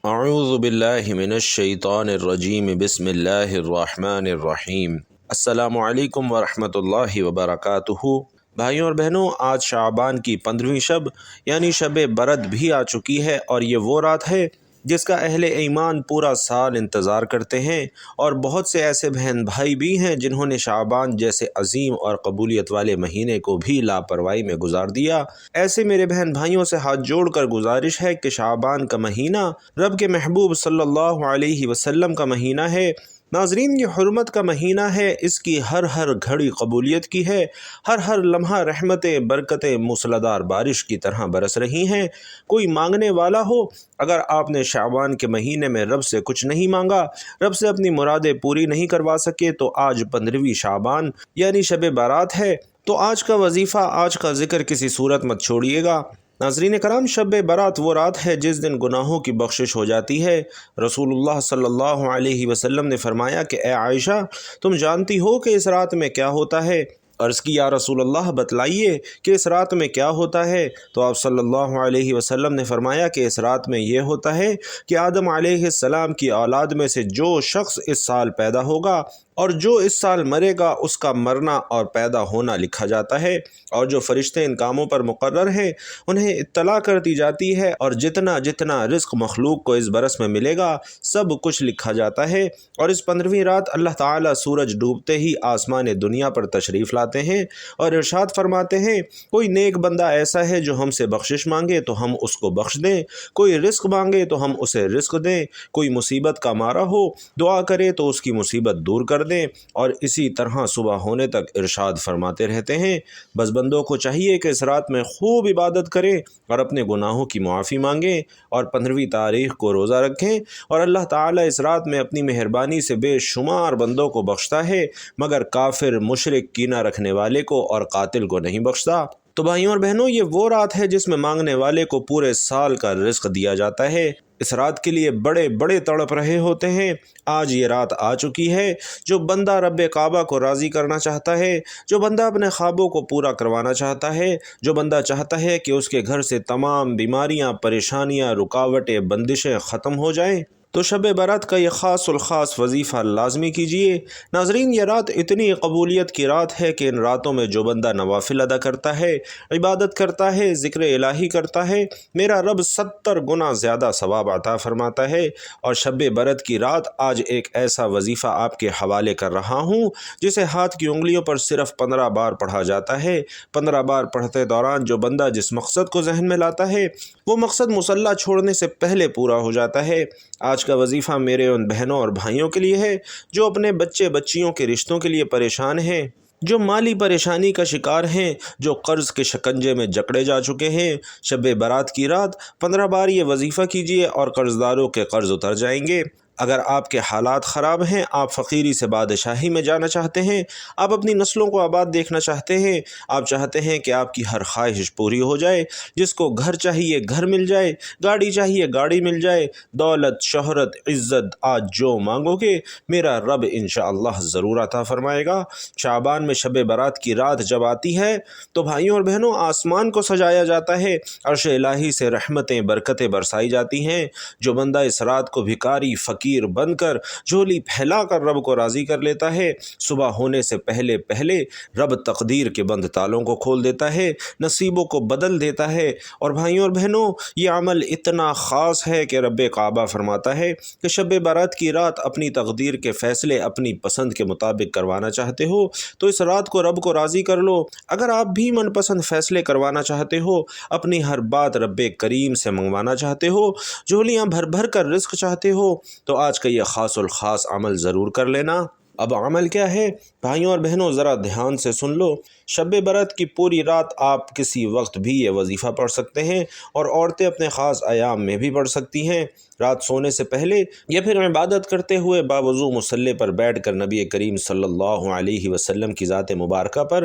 اعوذ باللہ من الشیطان الرجیم بسم اللہ الرحمن الرحیم۔ السلام علیکم ورحمۃ اللہ وبرکاتہ۔ بھائیوں اور بہنوں، آج شعبان کی 15ویں شب یعنی شب برات بھی آ چکی ہے، اور یہ وہ رات ہے جس کا اہل ایمان پورا سال انتظار کرتے ہیں، اور بہت سے ایسے بہن بھائی بھی ہیں جنہوں نے شعبان جیسے عظیم اور قبولیت والے مہینے کو بھی لاپرواہی میں گزار دیا۔ ایسے میرے بہن بھائیوں سے ہاتھ جوڑ کر گزارش ہے کہ شعبان کا مہینہ رب کے محبوب صلی اللہ علیہ وسلم کا مہینہ ہے۔ ناظرین، یہ حرمت کا مہینہ ہے، اس کی ہر گھڑی قبولیت کی ہے، ہر لمحہ رحمتیں برکتیں موسلادھار بارش کی طرح برس رہی ہیں۔ کوئی مانگنے والا ہو، اگر آپ نے شعبان کے مہینے میں رب سے کچھ نہیں مانگا، رب سے اپنی مرادیں پوری نہیں کروا سکے، تو آج 15ویں شعبان یعنی شب برات ہے، تو آج کا وظیفہ، آج کا ذکر کسی صورت مت چھوڑیے گا۔ ناظرین کرام، شب برات وہ رات ہے جس دن گناہوں کی بخشش ہو جاتی ہے۔ رسول اللہ صلی اللہ علیہ وسلم نے فرمایا کہ اے عائشہ، تم جانتی ہو کہ اس رات میں کیا ہوتا ہے؟ عرض کی یا رسول اللہ، بتلائیے کہ اس رات میں کیا ہوتا ہے؟ تو آپ صلی اللہ علیہ وسلم نے فرمایا کہ اس رات میں یہ ہوتا ہے کہ آدم علیہ السلام کی اولاد میں سے جو شخص اس سال پیدا ہوگا اور جو اس سال مرے گا، اس کا مرنا اور پیدا ہونا لکھا جاتا ہے، اور جو فرشتے ان کاموں پر مقرر ہیں انہیں اطلاع کر دی جاتی ہے، اور جتنا رزق مخلوق کو اس برس میں ملے گا سب کچھ لکھا جاتا ہے۔ اور اس 15ویں رات اللہ تعالیٰ سورج ڈوبتے ہی آسمان دنیا پر تشریف لاتے ہیں اور ارشاد فرماتے ہیں، کوئی نیک بندہ ایسا ہے جو ہم سے بخشش مانگے تو ہم اس کو بخش دیں، کوئی رزق مانگے تو ہم اسے رزق دیں، کوئی مصیبت کا مارا ہو دعا کرے تو اس کی مصیبت دور کر دیں، اور اسی طرح صبح ہونے تک ارشاد فرماتے رہتے ہیں۔ بس بندوں کو چاہیے کہ اس رات میں خوب عبادت کریں اور اپنے گناہوں کی معافی مانگیں، اور 15ویں تاریخ کو روزہ رکھیں، اور اللہ تعالیٰ اس رات میں اپنی مہربانی سے بے شمار بندوں کو بخشتا ہے، مگر کافر، مشرک، کینہ رکھنے والے کو اور قاتل کو نہیں بخشتا۔ تو بھائیوں اور بہنوں، یہ وہ رات ہے جس میں مانگنے والے کو پورے سال کا رزق دیا جاتا ہے۔ اس رات کے لیے بڑے تڑپ رہے ہوتے ہیں۔ آج یہ رات آ چکی ہے۔ جو بندہ رب کعبہ کو راضی کرنا چاہتا ہے، جو بندہ اپنے خوابوں کو پورا کروانا چاہتا ہے، جو بندہ چاہتا ہے کہ اس کے گھر سے تمام بیماریاں، پریشانیاں، رکاوٹیں، بندشیں ختم ہو جائیں، تو شب برات کا یہ خاص الخاص وظیفہ لازمی کیجیے۔ ناظرین، یہ رات اتنی قبولیت کی رات ہے کہ ان راتوں میں جو بندہ نوافل ادا کرتا ہے، عبادت کرتا ہے، ذکر الہی کرتا ہے، میرا رب 70 گنا زیادہ ثواب عطا فرماتا ہے۔ اور شب برات کی رات آج ایک ایسا وظیفہ آپ کے حوالے کر رہا ہوں جسے ہاتھ کی انگلیوں پر صرف 15 بار پڑھا جاتا ہے۔ 15 بار پڑھتے دوران جو بندہ جس مقصد کو ذہن میں لاتا ہے، وہ مقصد مصلی چھوڑنے سے پہلے پورا ہو جاتا ہے۔ آج کا وظیفہ میرے ان بہنوں اور بھائیوں کے لیے ہے جو اپنے بچے بچیوں کے رشتوں کے لیے پریشان ہیں، جو مالی پریشانی کا شکار ہیں، جو قرض کے شکنجے میں جکڑے جا چکے ہیں۔ شب برات کی رات 15 بار یہ وظیفہ کیجیے اور قرض داروں کے قرض اتر جائیں گے۔ اگر آپ کے حالات خراب ہیں، آپ فقیری سے بادشاہی میں جانا چاہتے ہیں، آپ اپنی نسلوں کو آباد دیکھنا چاہتے ہیں، آپ چاہتے ہیں کہ آپ کی ہر خواہش پوری ہو جائے، جس کو گھر چاہیے گھر مل جائے، گاڑی چاہیے گاڑی مل جائے، دولت، شہرت، عزت، آج جو مانگو گے میرا رب انشاءاللہ ضرور عطا فرمائے گا۔ شعبان میں شب برات کی رات جب آتی ہے تو بھائیوں اور بہنوں، آسمان کو سجایا جاتا ہے، عرش الہی سے رحمتیں برکتیں برسائی جاتی ہیں۔ جو بندہ اس رات کو بھکاری فقیر بن کر جھولی پھیلا کر رب کو راضی کر لیتا ہے، صبح ہونے سے پہلے رب تقدیر کے بند تالوں کو کھول دیتا ہے، نصیبوں کو بدل دیتا ہے۔ اور بھائیوں اور بہنوں، یہ عمل اتنا خاص ہے کہ رب کعبہ فرماتا ہے کہ شب برات کی رات اپنی تقدیر کے فیصلے اپنی پسند کے مطابق کروانا چاہتے ہو تو اس رات کو رب کو راضی کر لو۔ اگر آپ بھی من پسند فیصلے کروانا چاہتے ہو، اپنی ہر بات رب کریم سے منگوانا چاہتے ہو، جھولیاں بھر کر رزق چاہتے ہو، تو آج کا یہ خاص الخاص عمل ضرور کر لینا۔ اب عمل کیا ہے؟ بھائیوں اور بہنوں، ذرا دھیان سے سن لو۔ شب برات کی پوری رات آپ کسی وقت بھی یہ وظیفہ پڑھ سکتے ہیں، اور عورتیں اپنے خاص ایام میں بھی پڑھ سکتی ہیں۔ رات سونے سے پہلے یا پھر عبادت کرتے ہوئے باوضو مصلی پر بیٹھ کر نبی کریم صلی اللہ علیہ وسلم کی ذات مبارکہ پر